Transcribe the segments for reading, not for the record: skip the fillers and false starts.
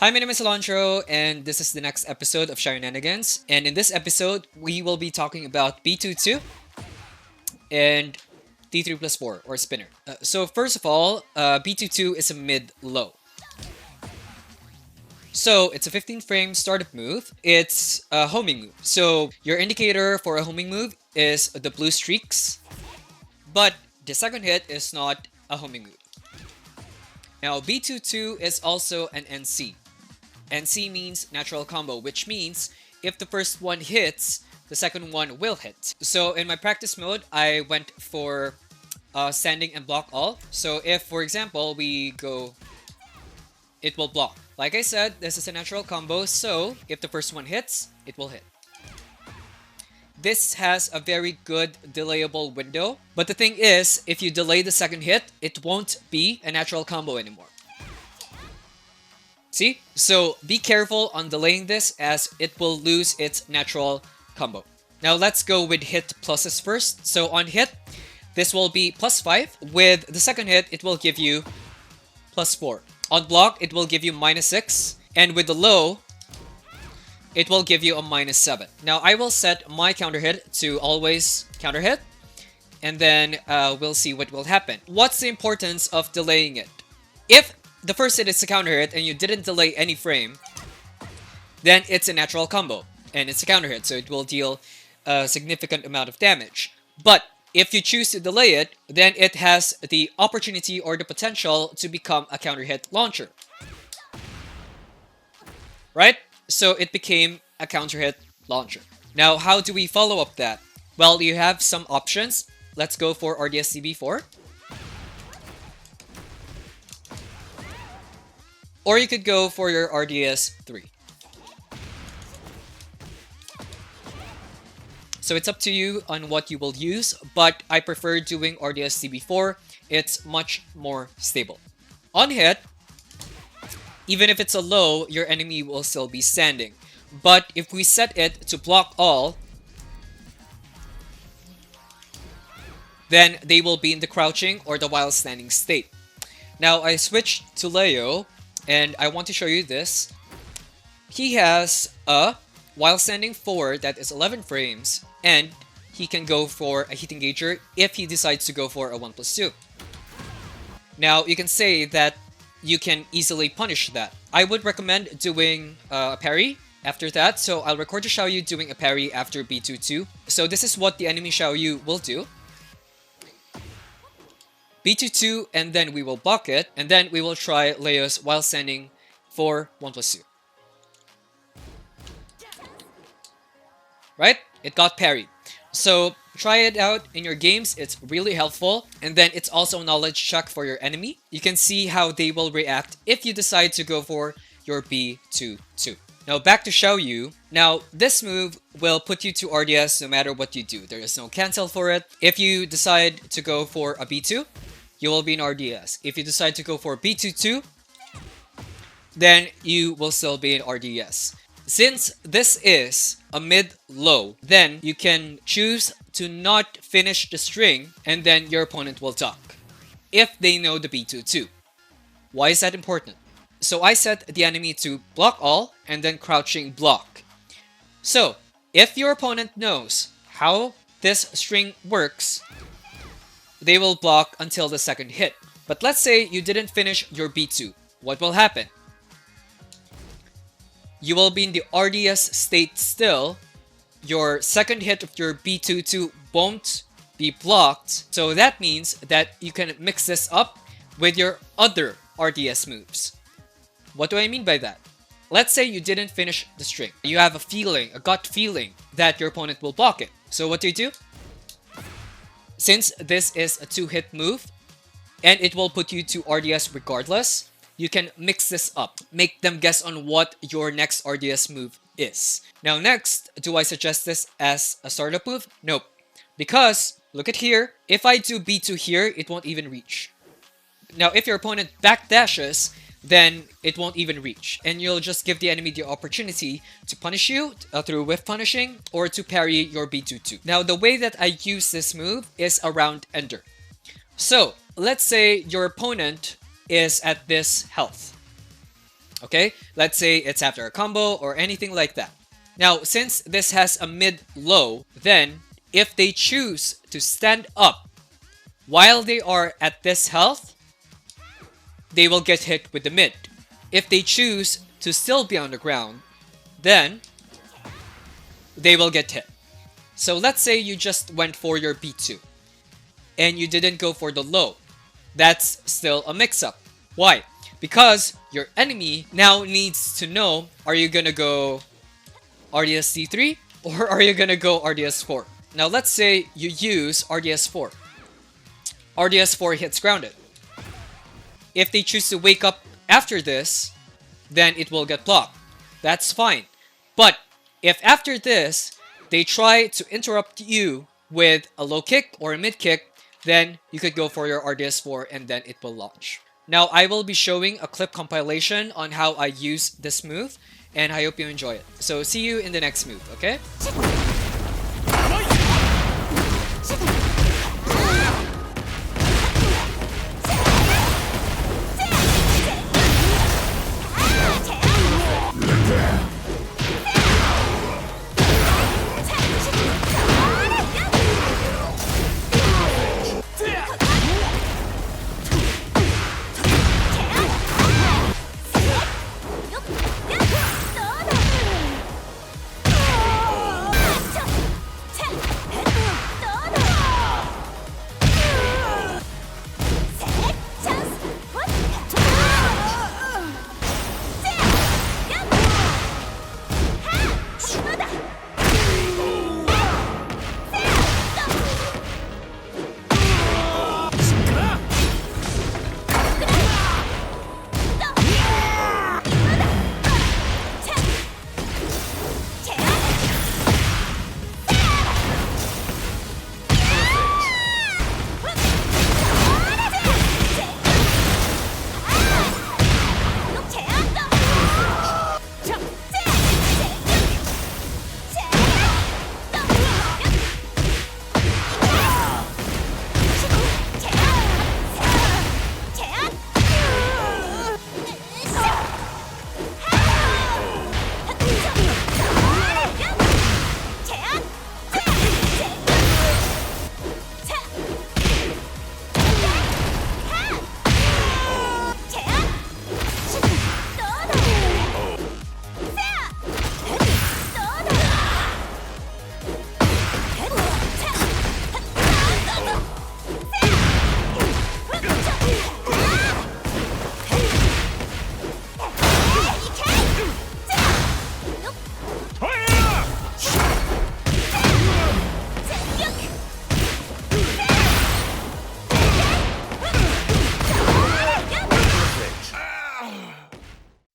Hi, my name is Silantro, and this is the next episode of XIAOYU-NANIGANS. And in this episode, we will be talking about b22 and d3+4 or spinner. So first of all, b22 is a mid-low. So it's a 15 frame startup move. It's a homing move. So your indicator for a homing move is the blue streaks, but the second hit is not a homing move. Now b22 is also an NC. NC means natural combo, which means if the first one hits, the second one will hit. So in my practice mode, I went for standing and block all. So if, for example, we go, it will block. Like I said, this is a natural combo, so if the first one hits, it will hit. This has a very good delayable window, but the thing is, if you delay the second hit, it won't be a natural combo anymore. See? So be careful on delaying this as it will lose its natural combo. Now let's go with hit pluses first. So on hit, this will be +5. With the second hit, it will give you +4. On block, it will give you -6. And with the low, it will give you a -7. Now I will set my counter hit to always counter hit. And then we'll see what will happen. What's the importance of delaying it? If the first hit is a counter hit and you didn't delay any frame, then it's a natural combo and it's a counter hit, so it will deal a significant amount of damage. But if you choose to delay it, then it has the opportunity or the potential to become a counter hit launcher. Right? So it became a counter hit launcher. Now, how do we follow up that? Well, you have some options. Let's go for RDS CB4. Or you could go for your RDS 3. So it's up to you on what you will use, but I prefer doing RDS CB4. It's much more stable. On hit, even if it's a low, your enemy will still be standing. But if we set it to block all, then they will be in the crouching or the while standing state. Now I switched to Leo, and I want to show you this. He has a while standing 4 that is 11 frames, and he can go for a heat engager if he decides to go for a 1+2. Now you can say that you can easily punish that. I would recommend doing a parry after that, so I'll record the XIAOYU doing a parry after b22. So this is what the enemy XIAOYU will do. b22, and then we will block it, and then we will try Leo's while standing for 1+2. Right? It got parried. So try it out in your games. It's really helpful. And then it's also a knowledge check for your enemy. You can see how they will react if you decide to go for your b22. Now back to XIAOYU. Now this move will put you to RDS no matter what you do. There is no cancel for it. If you decide to go for a b2, you will be in RDS. If you decide to go for b22, then you will still be in RDS. Since this is a mid-low, then you can choose to not finish the string and then your opponent will duck if they know the b22. Why is that important? So I set the enemy to block all and then crouching block. So if your opponent knows how this string works, they will block until the second hit. But let's say you didn't finish your b2. What will happen? You will be in the RDS state still. Your second hit of your b22 won't be blocked. So that means that you can mix this up with your other RDS moves. What do I mean by that? Let's say you didn't finish the string. You have a feeling, a gut feeling that your opponent will block it. So what do? Since this is a 2-hit move, and it will put you to RDS regardless, you can mix this up. Make them guess on what your next RDS move is. Now next, do I suggest this as a startup move? Nope. Because, look at here, if I do B2 here, it won't even reach. Now if your opponent backdashes, then it won't even reach. And you'll just give the enemy the opportunity to punish you through whiff punishing or to parry your b22. Now the way that I use this move is around Ender. So let's say your opponent is at this health. Okay, let's say it's after a combo or anything like that. Now, since this has a mid-low, then if they choose to stand up while they are at this health, they will get hit with the mid. If they choose to still be on the ground, then they will get hit. So let's say you just went for your B2 and you didn't go for the low. That's still a mix-up. Why? Because your enemy now needs to know, are you gonna go RDS D3 or are you gonna go RDS 4? Now let's say you use RDS 4. RDS 4 hits grounded. If they choose to wake up after this, then it will get blocked. That's fine. But if after this, they try to interrupt you with a low kick or a mid kick, then you could go for your RDS 4 and then it will launch. Now I will be showing a clip compilation on how I use this move, and I hope you enjoy it. So see you in the next move, okay?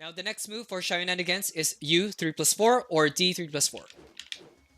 Now the next move for XIAOYU-NANIGANS is U3+4 or D3+4.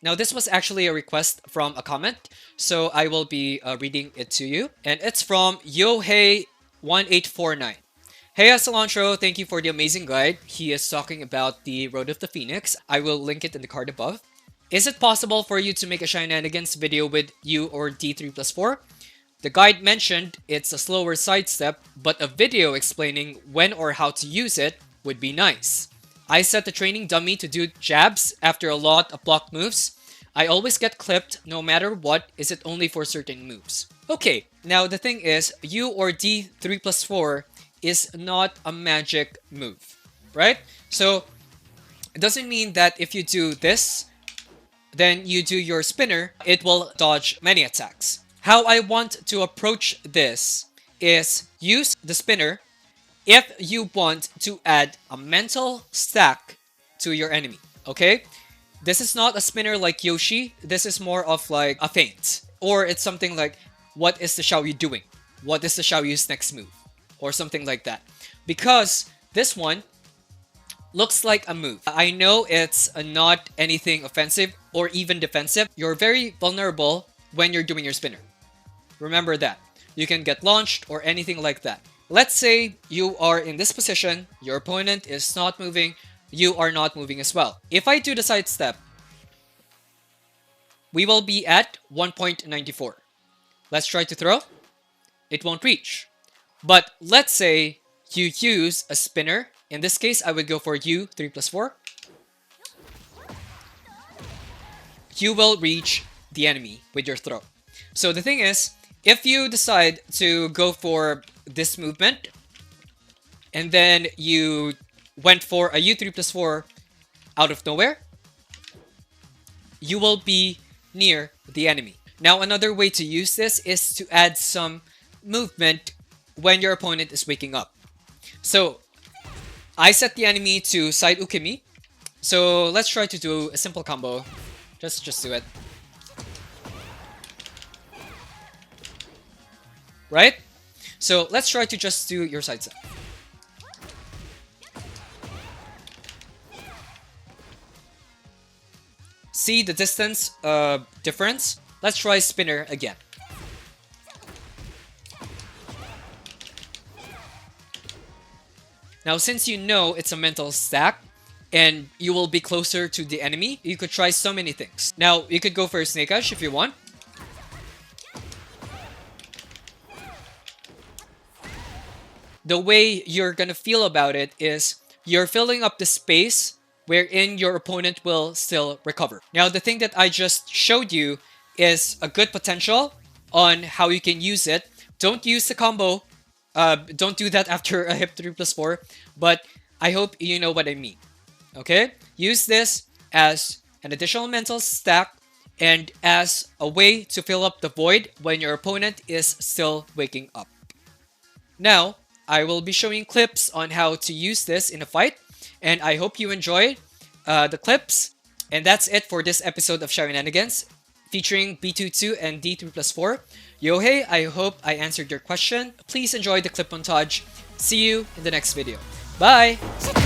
Now this was actually a request from a comment, so I will be reading it to you. And it's from Yohei1849. Hey Silantro, thank you for the amazing guide. He is talking about the Road of the Phoenix. I will link it in the card above. Is it possible for you to make a XIAOYU-NANIGANS video with U or D3+4? The guide mentioned it's a slower sidestep, but a video explaining when or how to use it would be nice. I set the training dummy to do jabs after a lot of blocked moves. I always get clipped no matter what. Is it only for certain moves? Okay, now the thing is, U or D3+4 is not a magic move, right? So it doesn't mean that if you do this, then you do your spinner, it will dodge many attacks. How I want to approach this is use the spinner if you want to add a mental stack to your enemy, okay? This is not a spinner like Yoshi. This is more of like a feint. Or it's something like, what is the XIAOYU doing? What is the XIAOYU's next move? Or something like that. Because this one looks like a move. I know it's not anything offensive or even defensive. You're very vulnerable when you're doing your spinner. Remember that. You can get launched or anything like that. Let's say you are in this position, your opponent is not moving, you are not moving as well. If I do the side step, we will be at 1.94. Let's try to throw. It won't reach. But let's say you use a spinner In this case, I would go for U3+4. You will reach the enemy with your throw. So the thing is, if you decide to go for this movement, and then you went for a U3+4 out of nowhere, you will be near the enemy. Now, another way to use this is to add some movement when your opponent is waking up. So, I set the enemy to side ukemi. So, let's try to do a simple combo. Just do it. Right? So, let's try to just do your side set. See the distance difference? Let's try spinner again. Now, since you know it's a mental stack and you will be closer to the enemy, you could try so many things. Now, you could go for a snake edge if you want. The way you're gonna feel about it is you're filling up the space wherein your opponent will still recover. Now, the thing that I just showed you is a good potential on how you can use it. Don't use the combo. Don't do that after a hip 3+4, but I hope you know what I mean. Okay? Use this as an additional mental stack and as a way to fill up the void when your opponent is still waking up. Now, I will be showing clips on how to use this in a fight, and I hope you enjoyed the clips. And that's it for this episode of XIAOYU-NANIGANS featuring b22 and d3+4. Yohei, I hope I answered your question. Please enjoy the clip montage. See you in the next video. Bye!